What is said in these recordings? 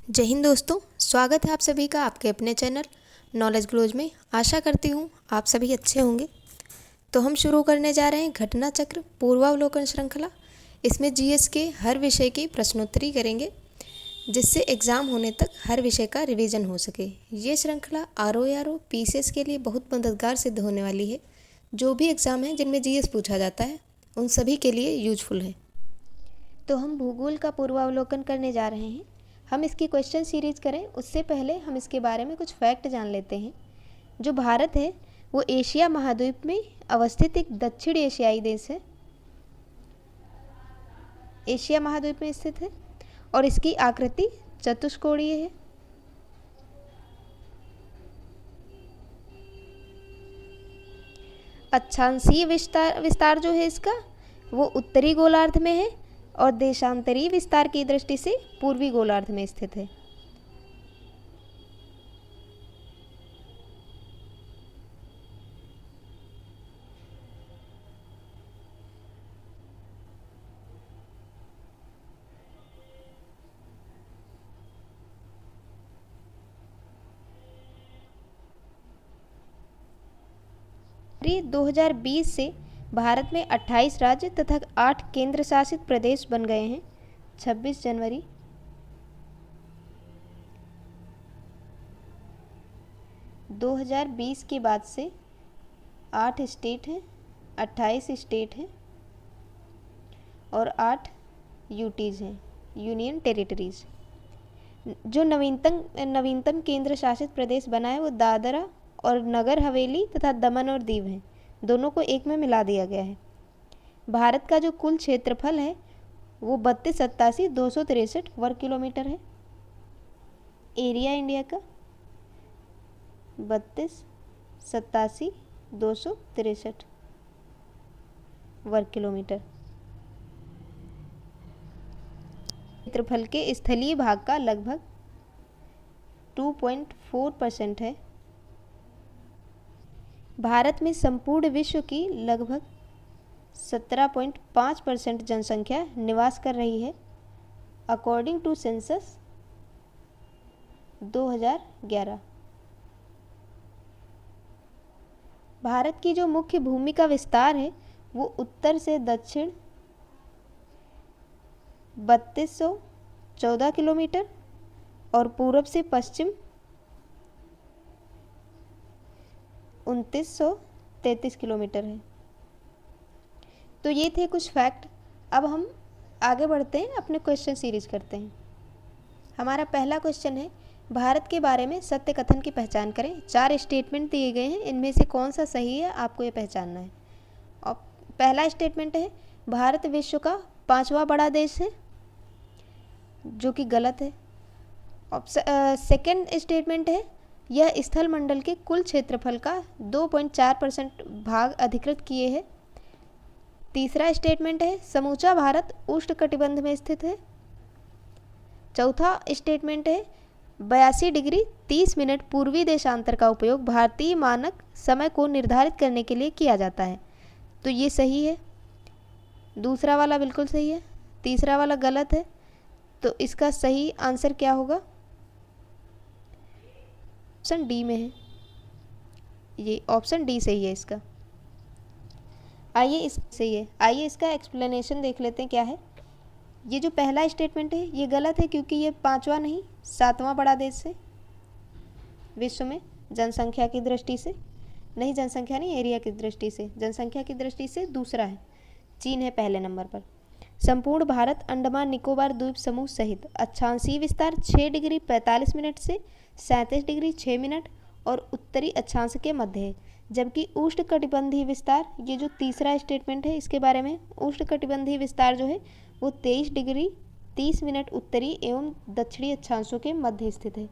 जय हिंद दोस्तों, स्वागत है आप सभी का आपके अपने चैनल नॉलेज ग्लोज में। आशा करती हूँ आप सभी अच्छे होंगे। तो हम शुरू करने जा रहे हैं घटना चक्र पूर्वावलोकन श्रृंखला। इसमें जीएस के हर विषय की प्रश्नोत्तरी करेंगे, जिससे एग्ज़ाम होने तक हर विषय का रिवीजन हो सके। ये श्रृंखला आरओ पीसीएस के लिए बहुत मददगार सिद्ध होने वाली है। जो भी एग्ज़ाम है जिनमें जीएस पूछा जाता है उन सभी के लिए यूजफुल है। तो हम भूगोल का पूर्वावलोकन करने जा रहे हैं। हम इसकी क्वेश्चन सीरीज करें उससे पहले हम इसके बारे में कुछ फैक्ट जान लेते हैं। जो भारत है वो एशिया महाद्वीप में अवस्थित एक दक्षिण एशियाई देश है। एशिया महाद्वीप में स्थित है और इसकी आकृति चतुष्कोणीय है। अक्षांशीय विस्तार जो है इसका वो उत्तरी गोलार्ध में है और देशांतरीय विस्तार की दृष्टि से पूर्वी गोलार्ध में स्थित है। जनवरी 2020 से भारत में 28 राज्य तथा 8 केंद्र शासित प्रदेश बन गए हैं। 26 जनवरी 2020 के बाद से 8 स्टेट हैं, 28 स्टेट हैं और 8 यूटीज़ हैं, यूनियन टेरिटरीज। जो नवीनतम केंद्र शासित प्रदेश बना है वो दादरा और नगर हवेली तथा दमन और दीव हैं। दोनों को एक में मिला दिया गया है। भारत का जो कुल क्षेत्रफल है वो 32,87,263 वर्ग किलोमीटर है। एरिया इंडिया का 32,87,263 वर्ग किलोमीटर। क्षेत्रफल के स्थलीय भाग का लगभग 2.4% है। भारत में संपूर्ण विश्व की लगभग 17.5% जनसंख्या निवास कर रही है, अकॉर्डिंग टू सेंसस 2011। भारत की जो मुख्य भूमि का विस्तार है वो उत्तर से दक्षिण 3214 किलोमीटर और पूर्व से पश्चिम 2933 किलोमीटर है। तो ये थे कुछ फैक्ट। अब हम आगे बढ़ते हैं, अपने क्वेश्चन सीरीज करते हैं। हमारा पहला क्वेश्चन है, भारत के बारे में सत्य कथन की पहचान करें। 4 स्टेटमेंट दिए गए हैं, इनमें से कौन सा सही है आपको ये पहचानना है। और पहला स्टेटमेंट है, भारत विश्व का 5वां बड़ा देश है, जो कि गलत है। सेकेंड स्टेटमेंट है, यह स्थल मंडल के कुल क्षेत्रफल का 2.4% भाग अधिकृत किए है। तीसरा स्टेटमेंट है, समूचा भारत उष्णकटिबंध में स्थित है। चौथा स्टेटमेंट है, 82 डिग्री 30 मिनट पूर्वी देशांतर का उपयोग भारतीय मानक समय को निर्धारित करने के लिए किया जाता है। तो ये सही है। दूसरा वाला बिल्कुल सही है, तीसरा वाला गलत है। तो इसका सही आंसर क्या होगा? ऑप्शन डी में है, ये ऑप्शन डी सही है इसका। सही है। आइए इसका एक्सप्लेनेशन देख लेते हैं क्या है। ये जो पहला स्टेटमेंट है ये गलत है, क्योंकि ये 5वां नहीं 7वां बड़ा देश है विश्व में जनसंख्या की दृष्टि से। नहीं, जनसंख्या नहीं, एरिया की दृष्टि से। जनसंख्या की दृष्टि से दूसरा है, चीन है पहले नंबर पर। संपूर्ण भारत अंडमान निकोबार द्वीप समूह सहित अक्षांशीय विस्तार 6 डिग्री 45 मिनट से 37 डिग्री 6 मिनट और उत्तरी अक्षांश के मध्य है। जबकि उष्णकटिबंधीय विस्तार, ये जो तीसरा स्टेटमेंट है इसके बारे में, उष्णकटिबंधीय विस्तार जो है वो 23 डिग्री 30 मिनट उत्तरी एवं दक्षिणी अक्षांशों के मध्य स्थित है।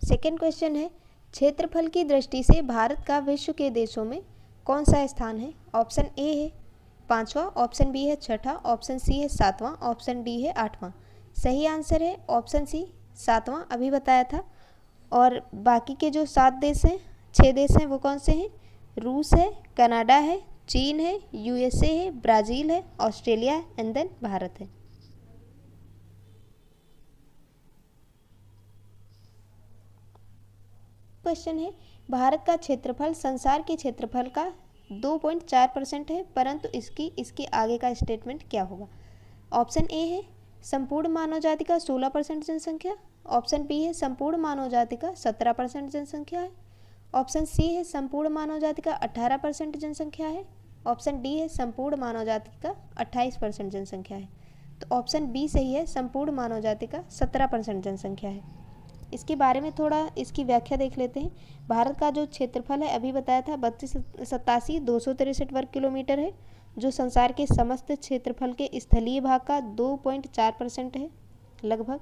सेकेंड क्वेश्चन है, क्षेत्रफल की दृष्टि से भारत का विश्व के देशों में कौन सा स्थान है। ऑप्शन ए है 5वां, ऑप्शन बी है 6ठा, ऑप्शन सी है 7वां, ऑप्शन डी है 8वां। सही आंसर है ऑप्शन सी 7वां, अभी बताया था। और बाकी के जो 7 देश हैं 6 देश हैं वो कौन से हैं? रूस है, कनाडा है, चीन है, यूएसए है, ब्राज़ील है, ऑस्ट्रेलिया है एंड देन भारत है। क्वेश्चन है, भारत का क्षेत्रफल संसार के क्षेत्रफल का 2.4% है, परंतु इसके आगे का स्टेटमेंट क्या होगा? ऑप्शन ए है संपूर्ण मानव जाति का 16% जनसंख्या, ऑप्शन बी है संपूर्ण मानव जाति का 17% जनसंख्या है, ऑप्शन सी है संपूर्ण मानव जाति का 18% जनसंख्या है, ऑप्शन डी है संपूर्ण मानव जाति का 28% जनसंख्या है। तो ऑप्शन बी सही है, संपूर्ण मानव जाति का 17% जनसंख्या है। इसके बारे में थोड़ा इसकी व्याख्या देख लेते हैं। भारत का जो क्षेत्रफल है अभी बताया था 32,87,263 वर्ग किलोमीटर है, जो संसार के समस्त क्षेत्रफल के स्थलीय भाग का 2.4% है लगभग,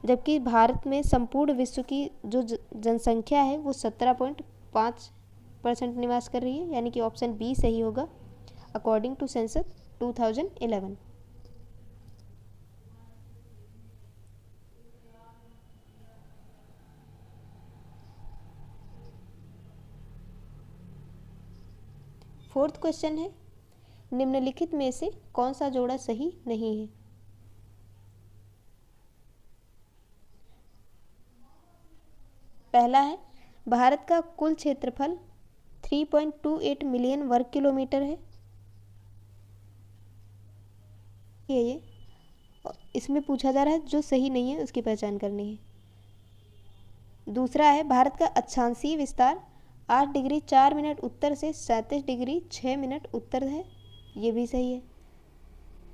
जबकि भारत में संपूर्ण विश्व की जो जनसंख्या है वो 17.5% निवास कर रही है, यानी कि ऑप्शन बी सही होगा according to census 2011। Fourth question है, निम्नलिखित में से कौन सा जोड़ा सही नहीं है? पहला है भारत का कुल क्षेत्रफल 3.28 मिलियन वर्ग किलोमीटर है, ये इसमें पूछा जा रहा है, जो सही नहीं है उसकी पहचान करनी है। दूसरा है भारत का अक्षांशीय विस्तार 8 डिग्री 4 मिनट उत्तर से 37 डिग्री 6 मिनट उत्तर है, ये भी सही है।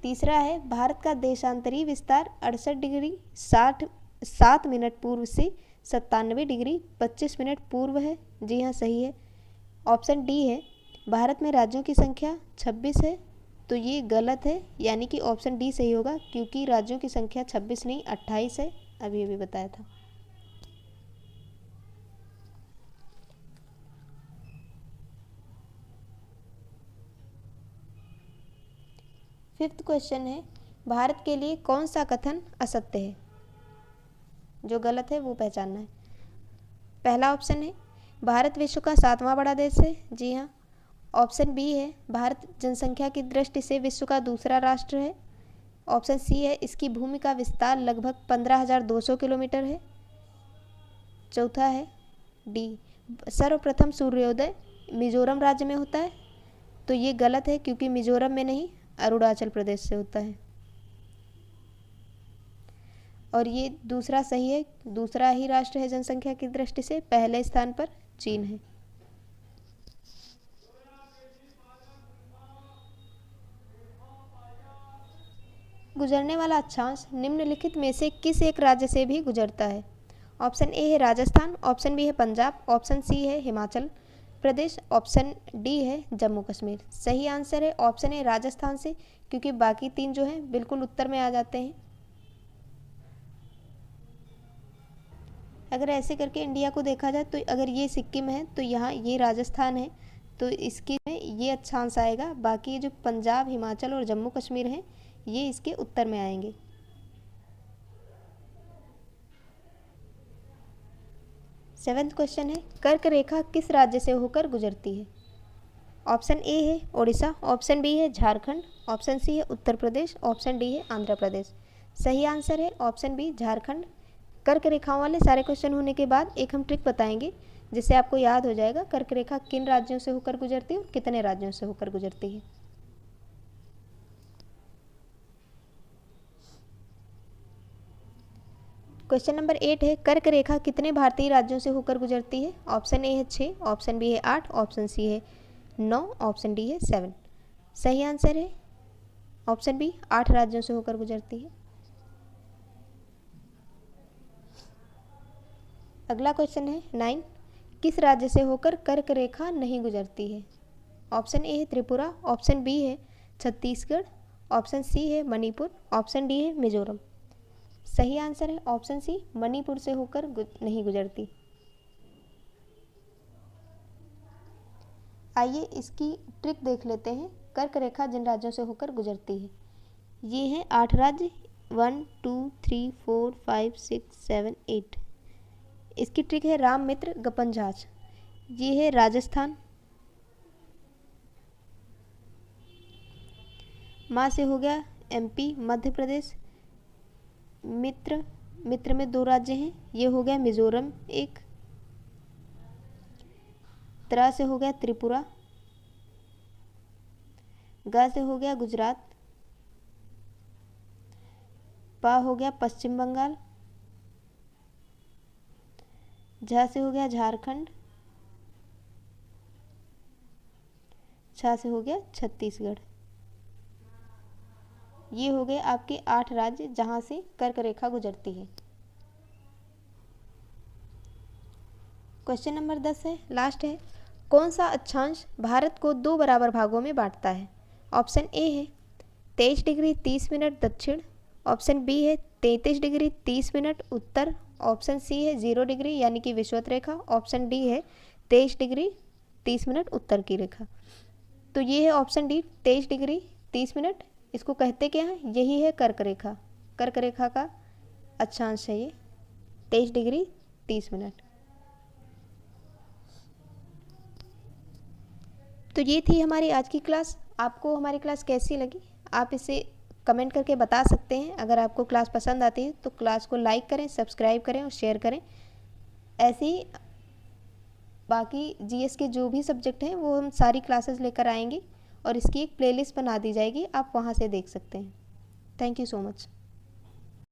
तीसरा है भारत का देशांतरीय विस्तार 68 डिग्री 7 मिनट पूर्व से 97 डिग्री 25 मिनट पूर्व है, जी हाँ सही है। ऑप्शन डी है भारत में राज्यों की संख्या 26 है, तो ये गलत है, यानी कि ऑप्शन डी सही होगा, क्योंकि राज्यों की संख्या 26 नहीं 28 है, अभी बताया था। फिफ्थ क्वेश्चन है भारत के लिए कौन सा कथन असत्य है? जो गलत है वो पहचानना है। पहला ऑप्शन है भारत विश्व का 7वां बड़ा देश है, जी हाँ। ऑप्शन बी है भारत जनसंख्या की दृष्टि से विश्व का दूसरा राष्ट्र है। ऑप्शन सी है इसकी भूमि का विस्तार लगभग 15,200 किलोमीटर है। चौथा है डी सर्वप्रथम सूर्योदय मिजोरम राज्य में होता है, तो ये गलत है, क्योंकि मिजोरम में नहीं अरुणाचल प्रदेश से होता है। और ये दूसरा सही है, दूसरा ही राष्ट्र है जनसंख्या की दृष्टि से, पहले स्थान पर चीन है। गुजरने वाला अक्षांश निम्नलिखित में से किस एक राज्य से भी गुजरता है? ऑप्शन ए है राजस्थान, ऑप्शन बी है पंजाब, ऑप्शन सी है हिमाचल प्रदेश, ऑप्शन डी है जम्मू कश्मीर। सही आंसर है ऑप्शन ए राजस्थान से, क्योंकि बाकी तीन जो हैं बिल्कुल उत्तर में आ जाते हैं। अगर ऐसे करके इंडिया को देखा जाए तो अगर ये सिक्किम है तो यहाँ ये राजस्थान है, तो इसके में ये अक्षांश आएगा। बाकी जो पंजाब, हिमाचल और जम्मू कश्मीर हैं ये इसके उत्तर में आएंगे। सेवेंथ क्वेश्चन है कर्क रेखा किस राज्य से होकर गुजरती है? ऑप्शन ए है ओडिशा, ऑप्शन बी है झारखंड, ऑप्शन सी है उत्तर प्रदेश, ऑप्शन डी है आंध्र प्रदेश। सही आंसर है ऑप्शन बी झारखंड। कर्क रेखाओं वाले सारे क्वेश्चन होने के बाद एक हम ट्रिक बताएंगे, जिससे आपको याद हो जाएगा कर्क रेखा किन राज्यों से होकर गुजरती है और कितने राज्यों से होकर गुजरती है। क्वेश्चन नंबर 8 है कर्क रेखा कितने भारतीय राज्यों से होकर गुजरती है? ऑप्शन ए है 6, ऑप्शन बी है 8, ऑप्शन सी है 9, ऑप्शन डी है 7। सही आंसर है ऑप्शन बी 8 राज्यों से होकर गुजरती है। अगला क्वेश्चन है 9, किस राज्य से होकर कर्क रेखा नहीं गुजरती है? ऑप्शन ए है त्रिपुरा, ऑप्शन बी है छत्तीसगढ़, ऑप्शन सी है मणिपुर, ऑप्शन डी है मिजोरम। सही आंसर है ऑप्शन सी मणिपुर से होकर नहीं गुजरती। आइए इसकी ट्रिक देख लेते हैं, कर्क रेखा जिन राज्यों से होकर गुजरती है। ये हैं 8 राज्य, 1 2 3 4 5 6 7 8। इसकी ट्रिक है राम मित्र गपन जाच। ये है राजस्थान, मा से हो गया MP मध्य प्रदेश, मित्र में 2 राज्य हैं, ये हो गया मिजोरम एक, त्रा से हो गया त्रिपुरा, गा से हो गया गुजरात, पा हो गया पश्चिम बंगाल, झा से हो गया झारखंड, छा से हो गया छत्तीसगढ़। ये हो गए आपके 8 राज्य जहां से कर्क रेखा गुजरती है। क्वेश्चन नंबर 10 है, लास्ट है। कौन सा अक्षांश भारत को 2 बराबर भागों में बांटता है? ऑप्शन ए है 23 डिग्री 30 मिनट दक्षिण, ऑप्शन बी है 33 डिग्री 30 मिनट उत्तर, ऑप्शन सी है 0 डिग्री यानी कि विषुवत रेखा, ऑप्शन डी है 23 डिग्री 30 मिनट उत्तर की रेखा। तो ये है ऑप्शन डी 23 डिग्री 30 मिनट। इसको कहते क्या है? यही है कर्क रेखा। कर्क रेखा का अक्षांश है ये 23 डिग्री 30 मिनट। तो ये थी हमारी आज की क्लास। आपको हमारी क्लास कैसी लगी आप इसे कमेंट करके बता सकते हैं। अगर आपको क्लास पसंद आती है तो क्लास को लाइक करें, सब्सक्राइब करें और शेयर करें। ऐसे ही बाकी जीएस के जो भी सब्जेक्ट हैं वो हम सारी क्लासेस लेकर आएंगे और इसकी एक प्लेलिस्ट बना दी जाएगी, आप वहाँ से देख सकते हैं। Thank you so much.